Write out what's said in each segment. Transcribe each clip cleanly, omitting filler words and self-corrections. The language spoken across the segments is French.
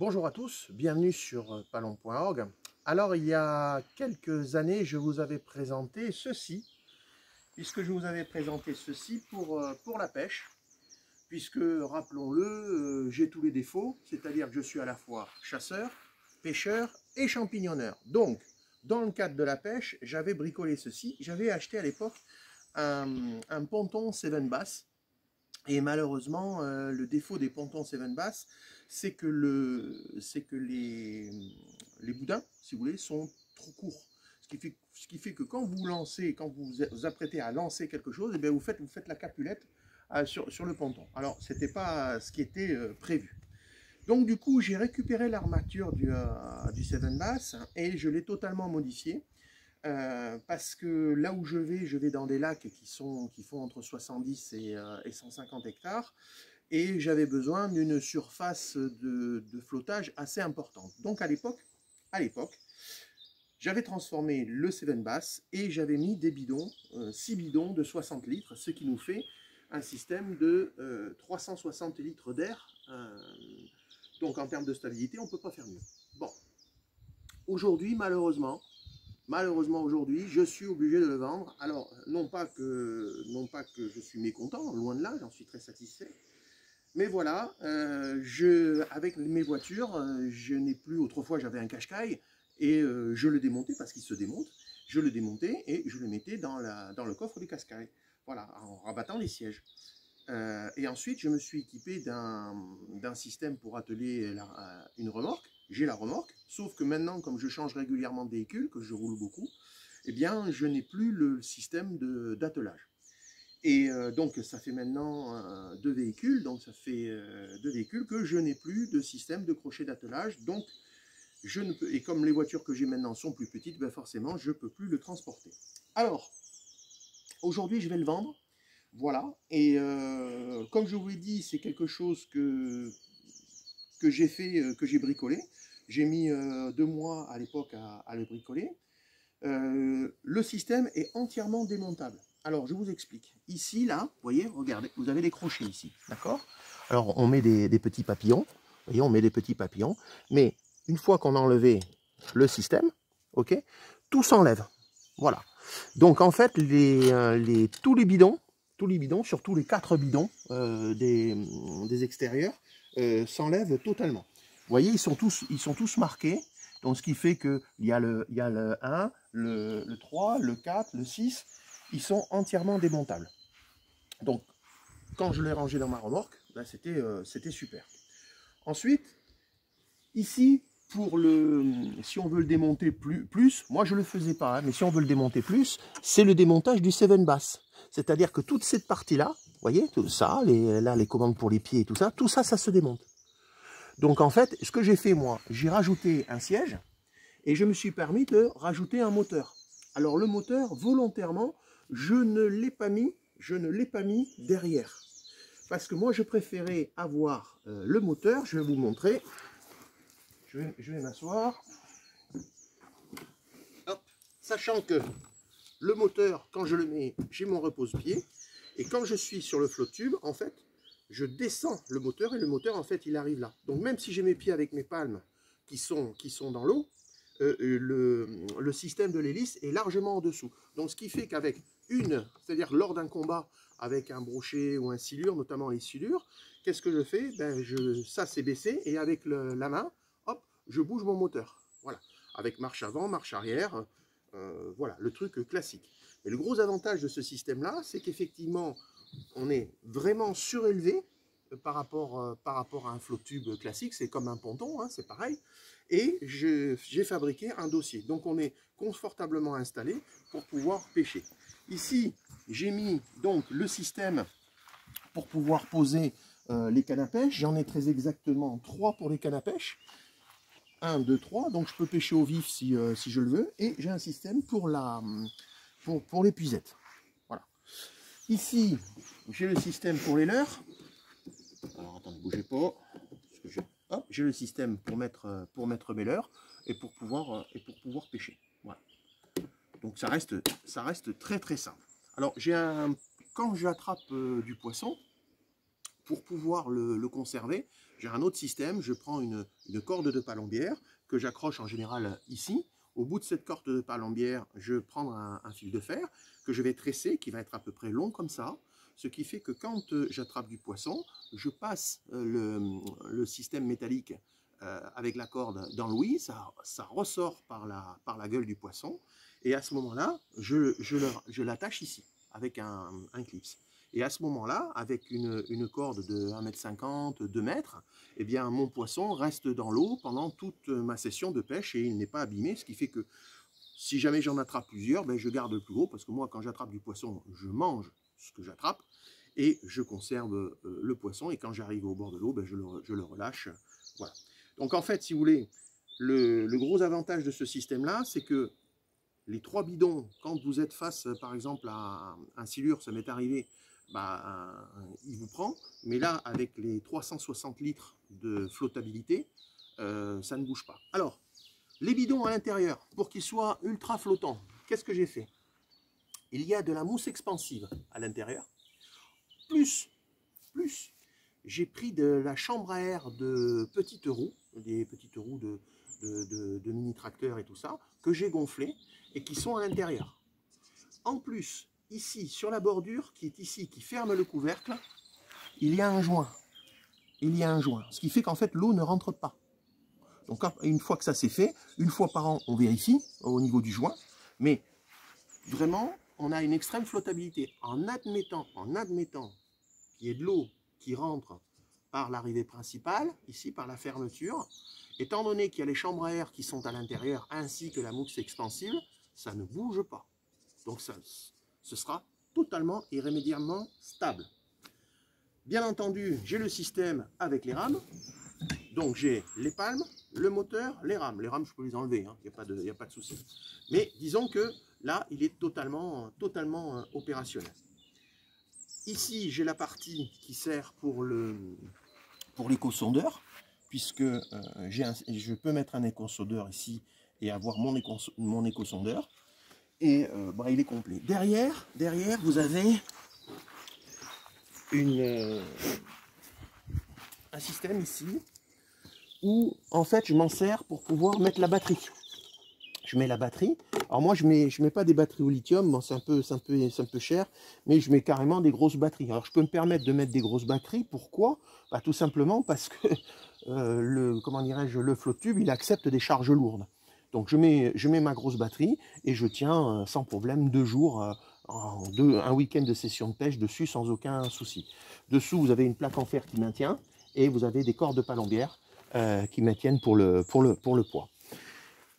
Bonjour à tous, bienvenue sur palon.org. Alors il y a quelques années, je vous avais présenté ceci, pour la pêche, puisque rappelons-le, j'ai tous les défauts, c'est-à-dire que je suis à la fois chasseur, pêcheur et champignonneur. Donc, dans le cadre de la pêche, j'avais bricolé ceci, j'avais acheté à l'époque un ponton Seven Bass. Et malheureusement, le défaut des pontons Seven Bass, c'est que, les boudins, si vous voulez, sont trop courts. Ce qui fait que quand vous lancez, quand vous vous apprêtez à lancer quelque chose, et bien vous faites la capulette sur le ponton. Alors, ce n'était pas ce qui était prévu. Donc du coup, j'ai récupéré l'armature du Seven Bass et je l'ai totalement modifié. Parce que là où je vais dans des lacs qui font entre 70 et 150 hectares, et j'avais besoin d'une surface de flottage assez importante. Donc à l'époque, j'avais transformé le Seven Bass et j'avais mis des bidons, 6 bidons de 60 litres, ce qui nous fait un système de 360 litres d'air. Donc en termes de stabilité, on ne peut pas faire mieux. Bon, aujourd'hui, malheureusement aujourd'hui, je suis obligé de le vendre. Alors, non pas que je suis mécontent, loin de là, j'en suis très satisfait. Mais voilà, avec mes voitures, je n'ai plus, autrefois j'avais un Qashqai, et je le démontais parce qu'il se démonte. Je le démontais et je le mettais dans le coffre du Qashqai. Voilà, en rabattant les sièges. Et ensuite, je me suis équipé d'un système pour atteler une remorque. J'ai la remorque, sauf que maintenant, comme je change régulièrement de véhicule, que je roule beaucoup, eh bien, je n'ai plus le système d'attelage. Et donc, ça fait maintenant 2 véhicules, donc ça fait 2 véhicules que je n'ai plus de système de crochet d'attelage. Donc, je ne peux, et comme les voitures que j'ai maintenant sont plus petites, ben forcément, je ne peux plus le transporter. Alors, aujourd'hui, je vais le vendre. Voilà, et comme je vous l'ai dit, c'est quelque chose que j'ai fait, que j'ai bricolé. J'ai mis 2 mois à l'époque à le bricoler. Le système est entièrement démontable. Alors, je vous explique. Ici, là, vous voyez, regardez, vous avez des crochets ici, d'accord? Alors, on met des petits papillons, vous voyez, on met des petits papillons, mais une fois qu'on a enlevé le système, ok, tout s'enlève. Voilà. Donc, en fait, tous les bidons, surtout les 4 bidons des extérieurs, s'enlèvent totalement. Vous voyez, ils sont tous marqués. Donc, ce qui fait qu'il y a le 1, le 3, le 4, le 6, ils sont entièrement démontables. Donc, quand je l'ai rangé dans ma remorque, ben, c'était super. Ensuite, ici, si on veut le démonter plus, moi je ne le faisais pas, hein, mais si on veut le démonter plus, c'est le démontage du Seven Bass. C'est-à-dire que toute cette partie-là, vous voyez, tout ça, les commandes pour les pieds et tout ça, ça se démonte. Donc en fait, ce que j'ai fait moi, j'ai rajouté un siège et je me suis permis de rajouter un moteur. Alors le moteur, volontairement, je ne l'ai pas mis derrière. Parce que moi, je préférais avoir le moteur, je vais vous montrer. Je vais m'asseoir. Sachant que le moteur, quand je le mets, j'ai mon repose-pied. Et quand je suis sur le flot tube, en fait, je descends le moteur et le moteur, en fait, il arrive là. Donc même si j'ai mes pieds avec mes palmes qui sont dans l'eau, le système de l'hélice est largement en dessous. Donc ce qui fait qu'avec c'est-à-dire lors d'un combat avec un brochet ou un silure, notamment les silures, qu'est-ce que je fais? Ben, ça c'est baissé et avec la main, hop, je bouge mon moteur. Voilà, avec marche avant, marche arrière, voilà, le truc classique. Et le gros avantage de ce système-là, c'est qu'effectivement, on est vraiment surélevé par rapport à un flot tube classique, c'est comme un ponton, hein, c'est pareil. Et j'ai fabriqué un dossier. Donc on est confortablement installé pour pouvoir pêcher. Ici, j'ai mis donc le système pour pouvoir poser les cannes à pêche. J'en ai très exactement 3 pour les cannes à pêche. 1, 2, 3. Donc je peux pêcher au vif si je le veux. Et j'ai un système pour l'épuisette. Voilà. Ici, j'ai le système pour les leurres. Alors attendez, bougez pas. J'ai le système pour mettre mes leurres et pour pouvoir pêcher. Voilà. Donc ça reste très très simple. Alors quand j'attrape du poisson, pour pouvoir le conserver, j'ai un autre système, je prends une corde de palombière que j'accroche en général ici. Au bout de cette corde de palombière, je prends un fil de fer que je vais tresser, qui va être à peu près long comme ça, ce qui fait que quand j'attrape du poisson, je passe le système métallique avec la corde dans l'ouïe, ça ressort par la gueule du poisson, et à ce moment-là, je l'attache ici, avec un clips. Et à ce moment-là, avec une corde de 1,50 m, 2 mètres, eh bien, mon poisson reste dans l'eau pendant toute ma session de pêche et il n'est pas abîmé, ce qui fait que si jamais j'en attrape plusieurs, ben, je garde le plus gros, parce que moi, quand j'attrape du poisson, je mange ce que j'attrape et je conserve le poisson, et quand j'arrive au bord de l'eau, ben, je le relâche. Voilà. Donc en fait, si vous voulez, le gros avantage de ce système-là, c'est que les 3 bidons, quand vous êtes face, par exemple, à un silure, ça m'est arrivé, bah, il vous prend, mais là, avec les 360 litres de flottabilité, ça ne bouge pas. Alors, les bidons à l'intérieur, pour qu'ils soient ultra flottants, qu'est-ce que j'ai fait? Il y a de la mousse expansive à l'intérieur, plus j'ai pris de la chambre à air de petites roues, des petites roues de mini-tracteurs et tout ça, que j'ai gonflé et qui sont à l'intérieur. En plus, ici, sur la bordure qui est ici, qui ferme le couvercle, il y a un joint. Il y a un joint, ce qui fait qu'en fait, l'eau ne rentre pas. Donc, une fois que ça c'est fait, une fois par an, on vérifie au niveau du joint, mais vraiment, on a une extrême flottabilité. En admettant qu'il y ait de l'eau qui rentre par l'arrivée principale, ici par la fermeture, étant donné qu'il y a les chambres à air qui sont à l'intérieur, ainsi que la mousse expansive, ça ne bouge pas. Donc ce sera totalement et irrémédiablement stable. Bien entendu, j'ai le système avec les rames. Donc j'ai les palmes, le moteur, les rames. Les rames, je peux les enlever, hein, il n'y a pas de souci. Mais disons que là, il est totalement opérationnel. Ici, j'ai la partie qui sert pour l'éco-sondeur, puisque je peux mettre un éco-sondeur ici et avoir mon éco-sondeur. Et bah, il est complet. Derrière, vous avez un système ici où en fait je m'en sers pour pouvoir mettre la batterie. Je mets la batterie. Alors moi je mets pas des batteries au lithium, bon, c'est un peu cher, mais je mets carrément des grosses batteries. Alors je peux me permettre de mettre des grosses batteries. Pourquoi? Bah, tout simplement parce que le flotte tube il accepte des charges lourdes. Donc je mets ma grosse batterie et je tiens sans problème 2 jours, un week-end de session de pêche dessus sans aucun souci. Dessous vous avez une plaque en fer qui maintient et vous avez des cordes de palombière qui maintiennent pour le poids.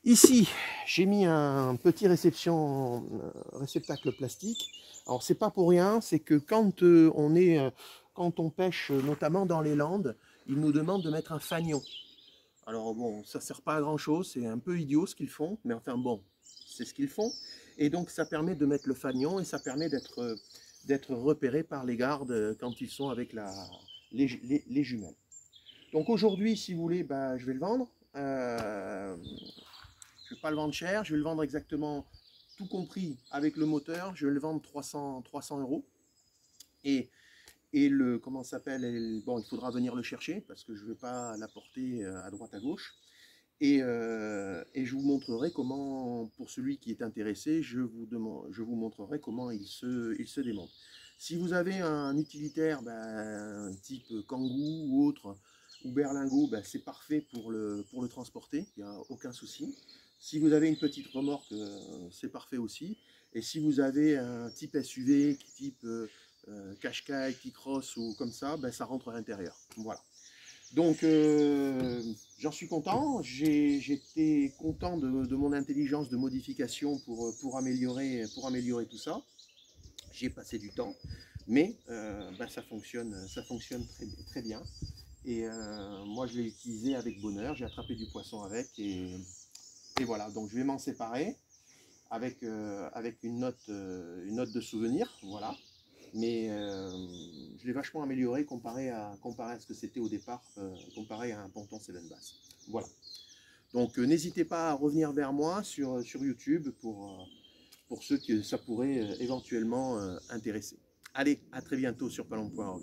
Ici j'ai mis un petit réceptacle plastique. Alors c'est pas pour rien, c'est que quand on pêche notamment dans les Landes, ils nous demandent de mettre un fanion. Alors bon, ça ne sert pas à grand chose, c'est un peu idiot ce qu'ils font, mais enfin bon, c'est ce qu'ils font. Et donc ça permet de mettre le fanion et ça permet d'être repéré par les gardes quand ils sont avec les jumelles. Donc aujourd'hui, si vous voulez, bah, je vais le vendre. Je ne vais pas le vendre cher, je vais le vendre exactement tout compris avec le moteur, je vais le vendre 300 €. Et le, comment ça s'appelle, bon, il faudra venir le chercher parce que je ne vais pas l'apporter à droite à gauche. Et je vous montrerai comment, pour celui qui est intéressé, je vous montrerai comment il se démonte. Si vous avez un utilitaire type Kangoo ou autre, ou berlingot, c'est parfait pour le transporter, il n'y a aucun souci. Si vous avez une petite remorque, c'est parfait aussi. Et si vous avez un type SUV, type Qashqai, T-Cross ou comme ça, ça rentre à l'intérieur. Voilà. Donc j'en suis content. J'étais content de mon intelligence de modification pour améliorer tout ça. J'ai passé du temps, mais ça fonctionne très, très bien. Et moi je l'ai utilisé avec bonheur. J'ai attrapé du poisson avec et voilà. Donc je vais m'en séparer avec une note de souvenir. Voilà. Mais je l'ai vachement amélioré comparé à ce que c'était au départ, comparé à un ponton 7 bass. Voilà. Donc n'hésitez pas à revenir vers moi sur YouTube pour ceux que ça pourrait éventuellement intéresser. Allez, à très bientôt sur palombe.org.